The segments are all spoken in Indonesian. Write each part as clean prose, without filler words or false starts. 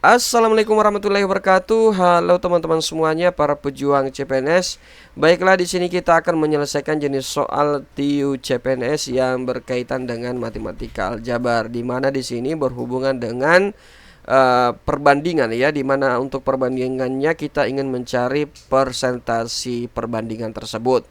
Assalamualaikum warahmatullahi wabarakatuh. Halo teman-teman semuanya, para pejuang CPNS. Baiklah, di sini kita akan menyelesaikan jenis soal TIU CPNS yang berkaitan dengan matematika aljabar, di mana di sini berhubungan dengan perbandingan ya, di mana untuk perbandingannya kita ingin mencari persentasi perbandingan tersebut.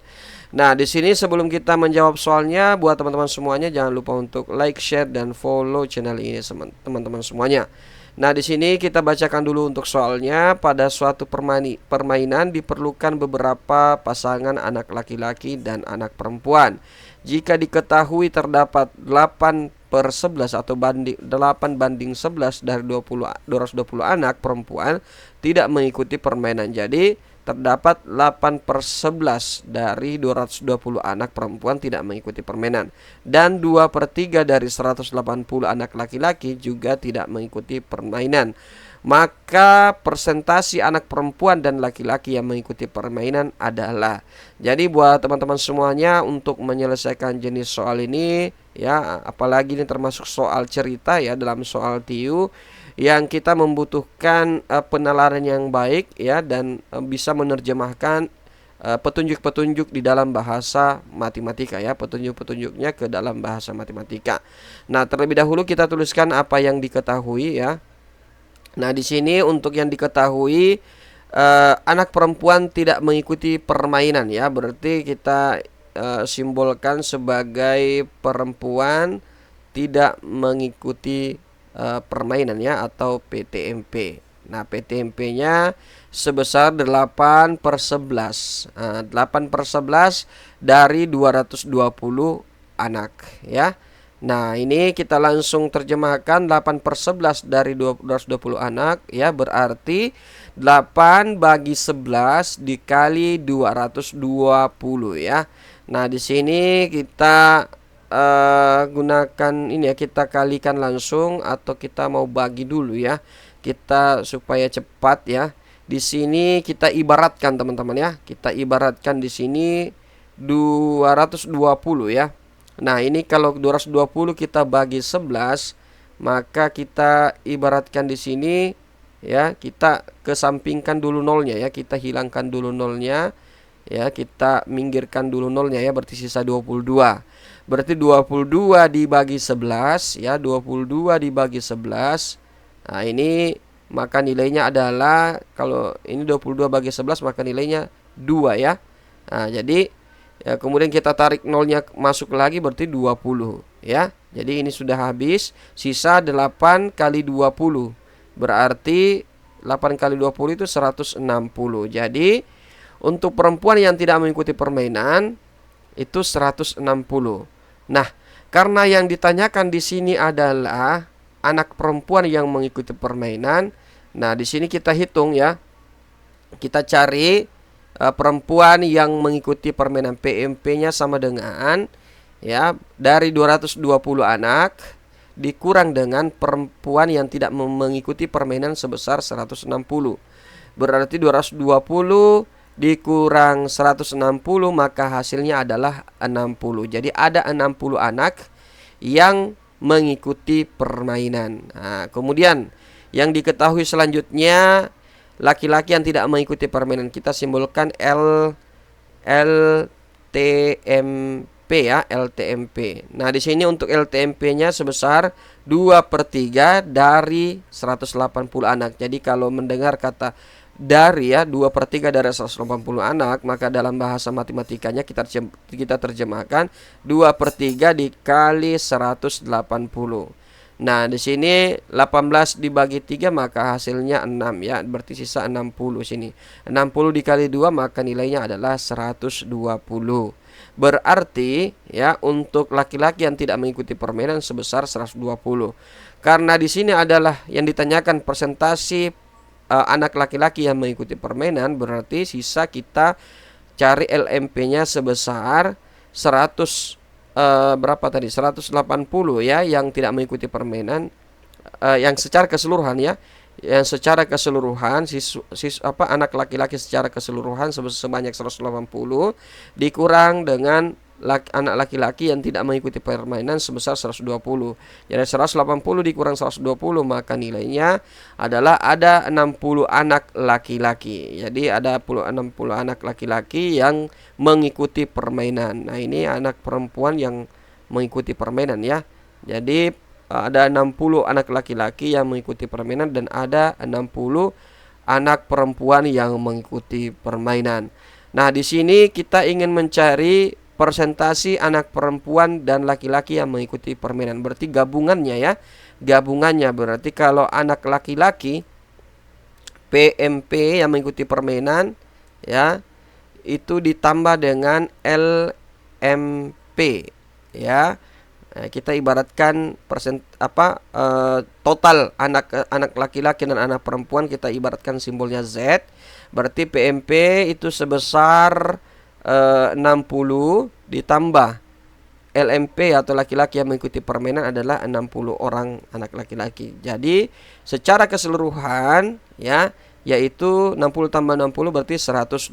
Nah, di sini sebelum kita menjawab soalnya, buat teman-teman semuanya jangan lupa untuk like, share, dan follow channel ini teman-teman semuanya. Nah, di sini kita bacakan dulu untuk soalnya. Pada suatu permainan diperlukan beberapa pasangan anak laki-laki dan anak perempuan. Jika diketahui terdapat 8/11 atau 8/11 dari 220 anak perempuan tidak mengikuti permainan. Jadi terdapat 8/11 dari 220 anak perempuan tidak mengikuti permainan, dan 2/3 dari 180 anak laki-laki juga tidak mengikuti permainan. Maka persentasi anak perempuan dan laki-laki yang mengikuti permainan adalah. Jadi buat teman-teman semuanya, untuk menyelesaikan jenis soal ini ya, apalagi ini termasuk soal cerita ya, dalam soal TIU yang kita membutuhkan penalaran yang baik ya, dan bisa menerjemahkan petunjuk-petunjuk di dalam bahasa matematika ya, petunjuk-petunjuknya ke dalam bahasa matematika. Nah, terlebih dahulu kita tuliskan apa yang diketahui ya. Nah, di sini untuk yang diketahui, anak perempuan tidak mengikuti permainan ya, berarti kita simbolkan sebagai perempuan tidak mengikuti permainan ya, atau PTMP. Nah, PTMP-nya sebesar 8/11. 8/11 dari 220 anak ya. Nah, ini kita langsung terjemahkan. 8/11 dari 220 anak ya, berarti 8 bagi 11 dikali 220 ya. Nah, di sini kita gunakan ini ya, kita kalikan langsung atau kita mau bagi dulu ya. Kita supaya cepat ya. Di sini kita ibaratkan teman-teman ya. Kita ibaratkan di sini 220 ya. Nah, ini kalau 220 kita bagi 11, maka kita ibaratkan di sini ya, kita kesampingkan dulu nolnya ya, kita hilangkan dulu nolnya ya, kita minggirkan dulu nolnya ya, berarti sisa 22. Berarti 22 dibagi 11 ya, 22 dibagi 11. Nah, ini maka nilainya adalah, kalau ini 22 bagi 11 maka nilainya 2 ya. Nah, jadi ya, kemudian kita tarik nolnya masuk lagi, berarti 20 ya. Jadi ini sudah habis, sisa 8 kali 20. Berarti 8 kali 20 itu 160. Jadi untuk perempuan yang tidak mengikuti permainan itu 160. Nah, karena yang ditanyakan di sini adalah anak perempuan yang mengikuti permainan. Nah, di sini kita hitung ya. Kita cari perempuan yang mengikuti permainan. PMP-nya sama dengan ya, dari 220 anak dikurang dengan perempuan yang tidak mengikuti permainan sebesar 160. Berarti 220 dikurang 160, maka hasilnya adalah 60. Jadi ada 60 anak yang mengikuti permainan. Nah, kemudian yang diketahui selanjutnya, laki-laki yang tidak mengikuti permainan, kita simbolkan LTMP ya, LTMP. Nah, di sini untuk LTMP-nya sebesar 2/3 dari 180 anak. Jadi kalau mendengar kata dari ya, 2/3 dari 180 anak, maka dalam bahasa matematikanya kita terjemahkan 2/3 dikali 180. Nah, di sini 18 dibagi 3 maka hasilnya 6 ya, berarti sisa 60 sini. 60 dikali 2 maka nilainya adalah 120. Berarti ya, untuk laki-laki yang tidak mengikuti permainan sebesar 120. Karena di sini adalah yang ditanyakan persentase anak laki-laki yang mengikuti permainan, berarti sisa kita cari LMP-nya sebesar 100 berapa tadi, 180 ya, yang tidak mengikuti permainan, yang secara keseluruhan ya, yang secara keseluruhan anak laki-laki secara keseluruhan sebanyak 180 dikurang dengan anak laki-laki yang tidak mengikuti permainan sebesar 120. Jadi 180 dikurang 120 maka nilainya adalah ada 60 anak laki-laki. Jadi ada 60 anak laki-laki yang mengikuti permainan. Nah, ini anak perempuan yang mengikuti permainan ya. Jadi ada 60 anak laki-laki yang mengikuti permainan dan ada 60 anak perempuan yang mengikuti permainan. Nah, di sini kita ingin mencari persentasi anak perempuan dan laki-laki yang mengikuti permainan. Berarti gabungannya ya. Gabungannya berarti kalau anak laki-laki PMP yang mengikuti permainan ya, itu ditambah dengan LMP ya. Nah, kita ibaratkan total anak laki-laki dan anak perempuan kita ibaratkan simbolnya Z. Berarti PMP itu sebesar 60 ditambah LMP atau laki-laki yang mengikuti permainan adalah 60 orang anak laki-laki. Jadi secara keseluruhan ya, yaitu 60 tambah 60 berarti 120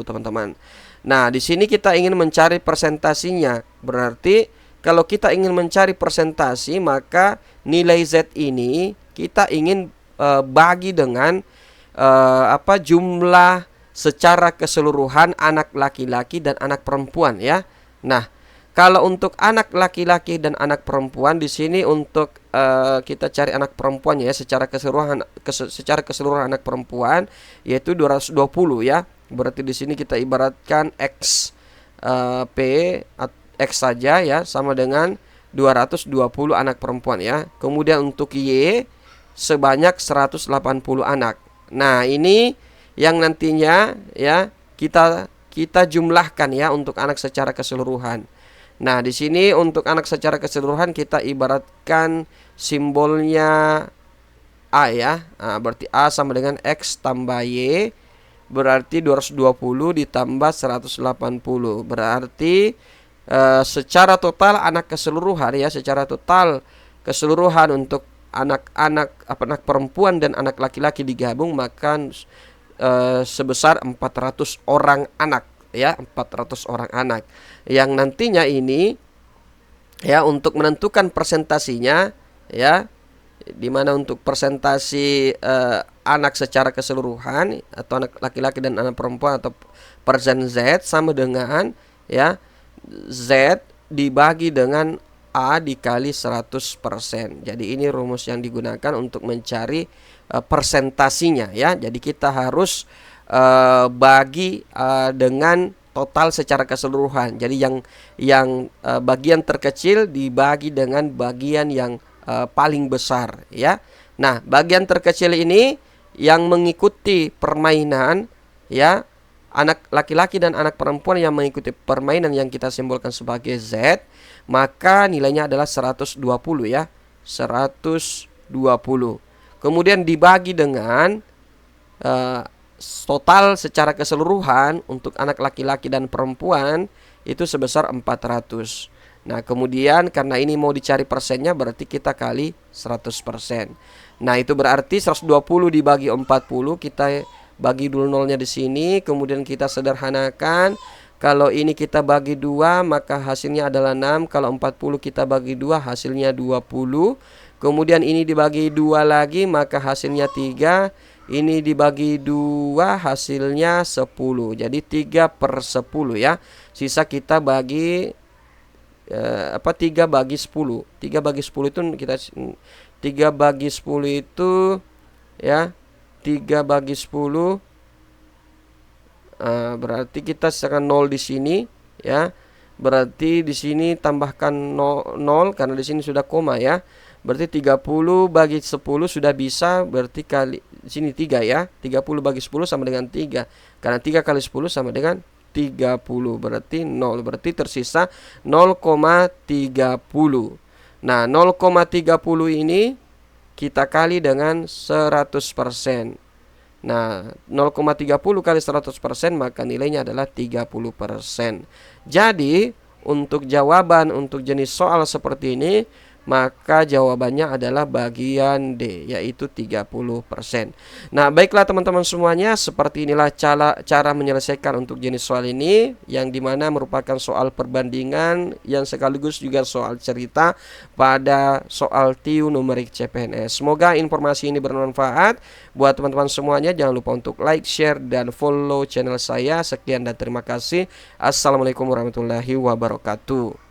teman-teman. Nah, di sini kita ingin mencari persentasinya. Berarti kalau kita ingin mencari persentasi maka nilai Z ini kita ingin bagi dengan jumlah secara keseluruhan anak laki-laki dan anak perempuan ya. Nah, kalau untuk anak laki-laki dan anak perempuan di sini untuk kita cari anak perempuannya ya secara keseluruhan anak perempuan yaitu 220 ya. Berarti di sini kita ibaratkan X saja ya sama dengan 220 anak perempuan ya. Kemudian untuk Y sebanyak 180 anak. Nah, ini yang nantinya ya kita jumlahkan ya untuk anak secara keseluruhan. Nah, di sini untuk anak secara keseluruhan kita ibaratkan simbolnya A ya. Nah, berarti A sama dengan X tambah Y berarti 220 ditambah 180. Berarti secara total anak keseluruhan ya, secara total keseluruhan untuk anak perempuan dan anak laki-laki digabung maka sebesar 400 orang anak ya, 400 orang anak. Yang nantinya ini ya untuk menentukan persentasinya ya, dimana untuk persentasi anak secara keseluruhan atau anak laki-laki dan anak perempuan atau persen Z sama dengan ya Z dibagi dengan A dikali 100%. Jadi ini rumus yang digunakan untuk mencari persentasinya ya. Jadi kita harus bagi dengan total secara keseluruhan. Jadi yang bagian terkecil dibagi dengan bagian yang paling besar ya. Nah, bagian terkecil ini yang mengikuti permainan ya, anak laki-laki dan anak perempuan yang mengikuti permainan yang kita simbolkan sebagai Z, maka nilainya adalah 120 ya. 120. Kemudian dibagi dengan total secara keseluruhan untuk anak laki-laki dan perempuan itu sebesar 400. Nah, kemudian karena ini mau dicari persennya berarti kita kali 100%. Nah, itu berarti 120 dibagi 40, kita bagi dulu nolnya di sini, kemudian kita sederhanakan. Kalau ini kita bagi 2 maka hasilnya adalah 6. Kalau 40 kita bagi 2 hasilnya 20. Kemudian ini dibagi 2 lagi maka hasilnya 3. Ini dibagi 2 hasilnya 10. Jadi 3/10 ya. Sisa kita bagi 3 bagi 10. 3 bagi 10 itu kita 3 bagi 10 itu ya, 3 bagi 10 berarti kita sisakan 0 di sini ya. Berarti di sini tambahkan 0 karena di sini sudah koma ya. Berarti 30 bagi 10 sudah bisa, berarti kali di sini 3 ya. 30 bagi 10 sama dengan 3. Karena 3 kali 10 sama dengan 30, berarti 0. Berarti tersisa 0,30. Nah, 0,30 ini kita kali dengan 100%. Nah, 0,30 kali 100% maka nilainya adalah 30%. Jadi, untuk jawaban untuk jenis soal seperti ini Maka jawabannya adalah bagian D, yaitu 30%. Nah, baiklah teman-teman semuanya, seperti inilah cara menyelesaikan untuk jenis soal ini, yang dimana merupakan soal perbandingan yang sekaligus juga soal cerita pada soal TIU numerik CPNS. Semoga informasi ini bermanfaat buat teman-teman semuanya. Jangan lupa untuk like, share, dan follow channel saya. Sekian dan terima kasih. Assalamualaikum warahmatullahi wabarakatuh.